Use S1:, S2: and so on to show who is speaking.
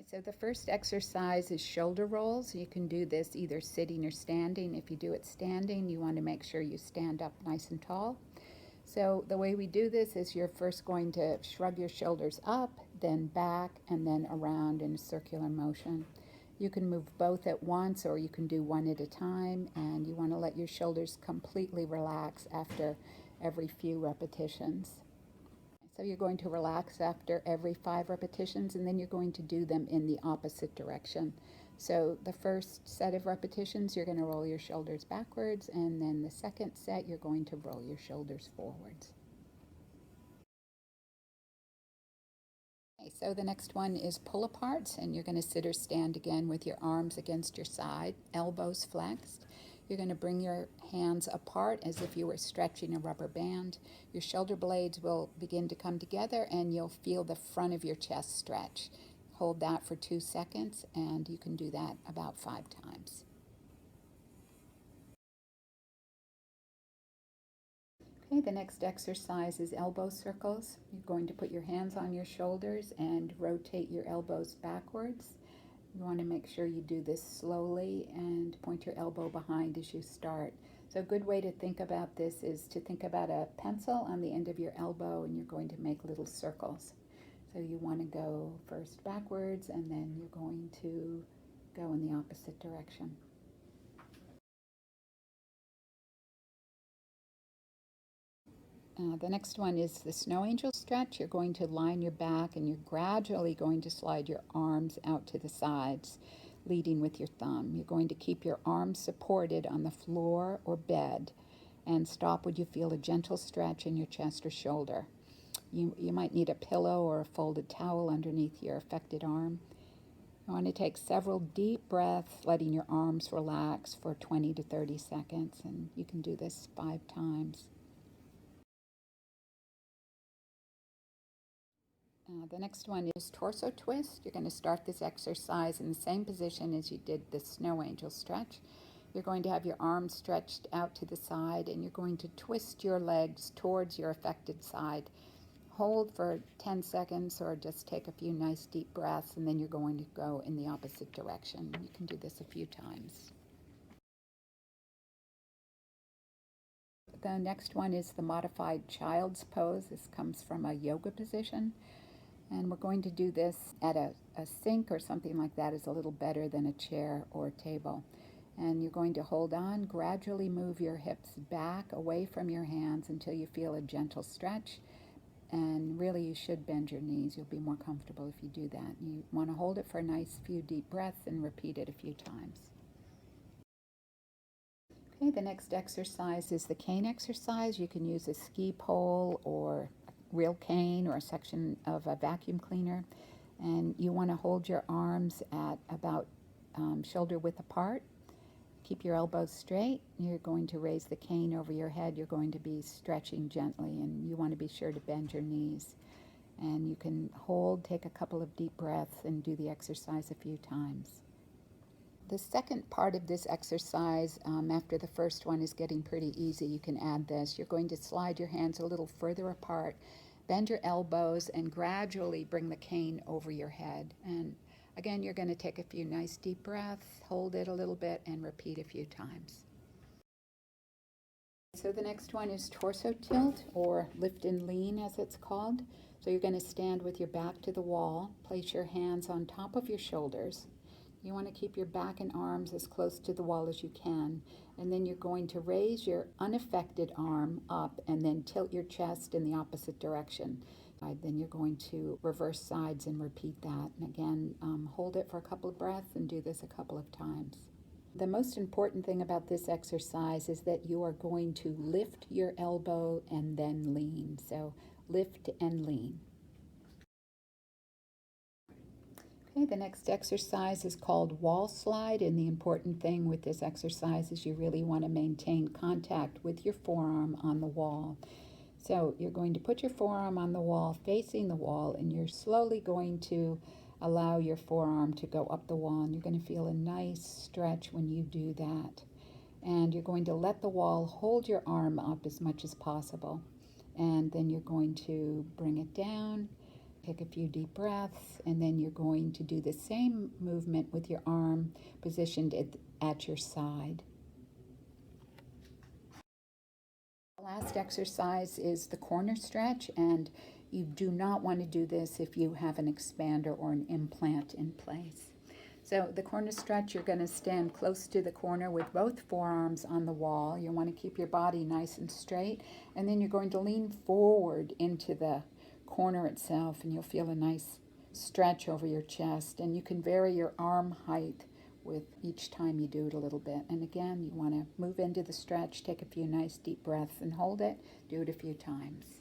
S1: So the first exercise is shoulder rolls. You can do this either sitting or standing. If you do it standing, you want to make sure you stand up nice and tall. So the way we do this is you're first going to shrug your shoulders up, then back, and then around in a circular motion. You can move both at once, or you can do one at a time, and you want to let your shoulders completely relax after every few repetitions. So you're going to relax after every 5 repetitions, and then you're going to do them in the opposite direction. So the first set of repetitions, you're going to roll your shoulders backwards, and then the second set, you're going to roll your shoulders forwards. Okay, so the next one is pull aparts, and you're going to sit or stand again with your arms against your side, elbows flexed. You're going to bring your hands apart as if you were stretching a rubber band. Your shoulder blades will begin to come together, and you'll feel the front of your chest stretch. Hold that for 2 seconds, and you can do that about 5 times. Okay, the next exercise is elbow circles. You're going to put your hands on your shoulders and rotate your elbows backwards. You want to make sure you do this slowly and point your elbow behind as you start. So a good way to think about this is to think about a pencil on the end of your elbow, and you're going to make little circles. So you want to go first backwards, and then you're going to go in the opposite direction. The next one is the snow angel stretch. You're going to line your back, and you're gradually going to slide your arms out to the sides, leading with your thumb. You're going to keep your arms supported on the floor or bed, and stop when you feel a gentle stretch in your chest or shoulder. You might need a pillow or a folded towel underneath your affected arm. You want to take several deep breaths, letting your arms relax for 20 to 30 seconds, and you can do this 5 times. The next one is torso twist. You're going to start this exercise in the same position as you did the snow angel stretch. You're going to have your arms stretched out to the side, and you're going to twist your legs towards your affected side. Hold for 10 seconds, or just take a few nice deep breaths, and then you're going to go in the opposite direction. You can do this a few times. The next one is the modified child's pose. This comes from a yoga position. And we're going to do this at a sink or something like that is a little better than a chair or a table. And you're going to hold on, gradually move your hips back away from your hands until you feel a gentle stretch. And really you should bend your knees. You'll be more comfortable if you do that. You want to hold it for a nice few deep breaths and repeat it a few times. Okay, the next exercise is the cane exercise. You can use a ski pole or real cane or a section of a vacuum cleaner, and you want to hold your arms at about shoulder width apart. Keep your elbows straight. You're going to raise the cane over your head. You're going to be stretching gently, and you want to be sure to bend your knees. And you can hold, take a couple of deep breaths, and do the exercise a few times. The second part of this exercise, after the first one, is getting pretty easy. You can add this. You're going to slide your hands a little further apart, bend your elbows, and gradually bring the cane over your head. And again, you're going to take a few nice deep breaths, hold it a little bit, and repeat a few times. So the next one is torso tilt, or lift and lean as it's called. So you're going to stand with your back to the wall, place your hands on top of your shoulders. You want to keep your back and arms as close to the wall as you can, and then you're going to raise your unaffected arm up and then tilt your chest in the opposite direction. Then you're going to reverse sides and repeat that. And again, hold it for a couple of breaths and do this a couple of times. The most important thing about this exercise is that you are going to lift your elbow and then lean. So lift and lean. Okay, the next exercise is called wall slide, and the important thing with this exercise is you really want to maintain contact with your forearm on the wall. So you're going to put your forearm on the wall, facing the wall, and you're slowly going to allow your forearm to go up the wall, and you're going to feel a nice stretch when you do that. And you're going to let the wall hold your arm up as much as possible, and then you're going to bring it down, Take a few deep breaths, and then you're going to do the same movement with your arm positioned at your side. The last exercise is the corner stretch, and you do not want to do this if you have an expander or an implant in place. So the corner stretch, you're going to stand close to the corner with both forearms on the wall. You want to keep your body nice and straight, and then you're going to lean forward into the corner itself, and you'll feel a nice stretch over your chest, and you can vary your arm height with each time you do it a little bit. And again, you want to move into the stretch, take a few nice deep breaths and hold it. Do it a few times.